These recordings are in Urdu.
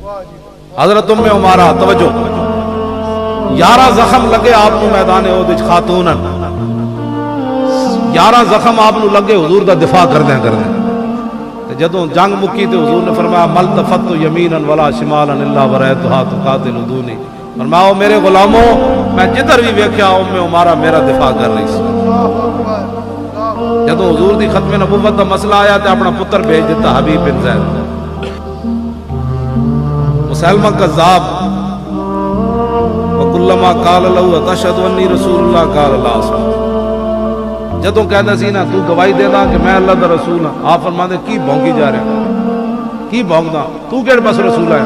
حضرت ام عمارہ توجہ 11 زخم لگے آپ کو میدان احد وچ خاتونن 11 زخم آپ نو لگے حضور دا دفاع کردیں تے جدوں جنگ مکی تے حضور نے فرمایا مل تفت یمینا ولا شمالا الا ورایتها تقاتل دونی فرمایا او میرے غلاموں میں جدھر بھی ویکھیا ام عمارہ میرا دفاع کر رہی سی جدوں حضور دی ختم نبوت دا مسئلہ آیا تے اپنا پتر بھیج دیتا حبیب بن زید مسلمہ کذاب وکلما قال له اتشهد انی رسول اللہ قال لا اصدق جدوں کہندا سی نا تو گواہی دے دا کہ میں اللہ دا رسول ہاں آپ فرماندے کی بھونکی جا رہا کی بھونکدا تو کیڑے پاس رسول ہے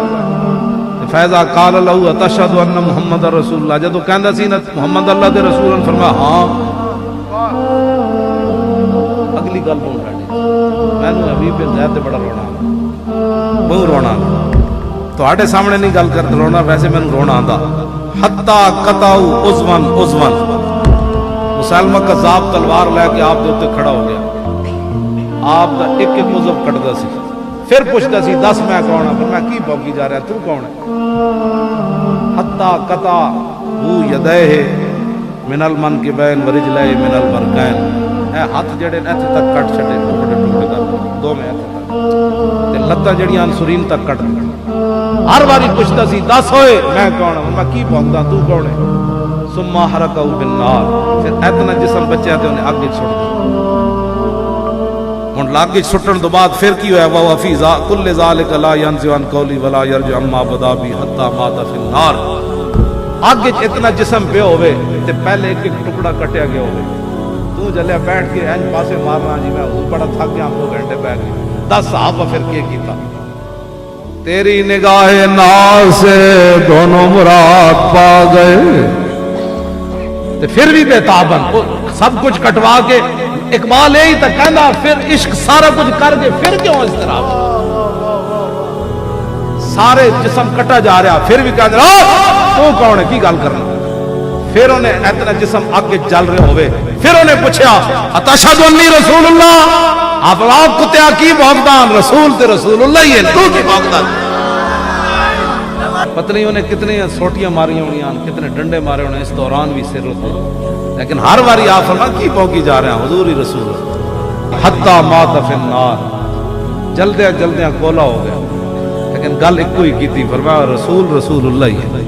فیضا قال له اتشهد ان محمد رسول اللہ جدوں کہندا سی نا محمد اللہ دے رسول ہیں فرمایا ہاں اگلی گل بول رہی مینوں حبیب بن زید تے بڑا رونا بہت رونا تواڈے سامنے نہیں گل کر رونا ویسے مینوں رونا آندا حتی قطعوا عضوا عضوا مسلمہ کذاب تلوار لے کے آپ دے اوتے کھڑا ہو گیا آپ دا ایک ایک عضو کٹدا سی پھر پوچھدا سی دس میں کون ہاں پر میں کی بھوکی جا رہا تو کون ہے حتی قطع وہ یدیہ من المنکبین ورجلہ من المرکین اے ہاتھ جڑے ایتھے تک کٹ چھڈے ٹکڑے ٹکڑے کر دو میں ایتھے تک تے لتاں جڑیاں انسرین تک کٹ ہر باری پوچھتا سی دس ہوئے میں کون ہوں میں کی بھونکدا تو کون ہے ثم حرقہ بالنار پھر اتنا جسم بچیا تے انہیں اگ وچ سٹ دتا ہن اگ وچ سٹن تو بعد پھر کی ہویا وا فی کل ذالک لا ينزع عن قولی ولا يرجع عما بدا بی حتى مات فی النار اگ وچ اتنا جسم پہ ہوے تے پہلے ایک ایک ٹکڑا کٹیا گیا ہوے تو جلیا بیٹھ کے این پاسے مارنا جی میں بڑا تھک گیا 2 گھنٹے بیٹھ گئے 10 صحابہ پھر کیتا تیری نگاہ ناز سے دونوں مراد پا گئے تے پھر بھی بے تابن سب کچھ کٹوا کے اقبال یہی تک کہنا پھر عشق سارا کچھ کر کے پھر کیوں اضطراب سارے جسم کٹا جا رہا پھر بھی کہہ رہا تو کون ہے کی گل کرنا پھر انہیں اتنا جسم آگے جل رہے ہوئے پھر انہیں پوچھا اتشہد انی رسول اللہ آپ کتیا کی بھوکدان رسول تے رسول اللہ ہی ہے تو کی بھوکدان پتہ نہیں انہیں کتنے سوٹیاں ماری ہونی کتنے ڈنڈے مارے ہونے اس دوران بھی سر ہوتے لیکن ہر باری آپ فرما کی بھوکی جا رہے ہیں حضور ہی رسول حتی مات فی النار جلدیاں جلدیاں کولا ہو گیا لیکن گل ایک کوئی کی تھی فرمایا رسول رسول اللہ ہی ہے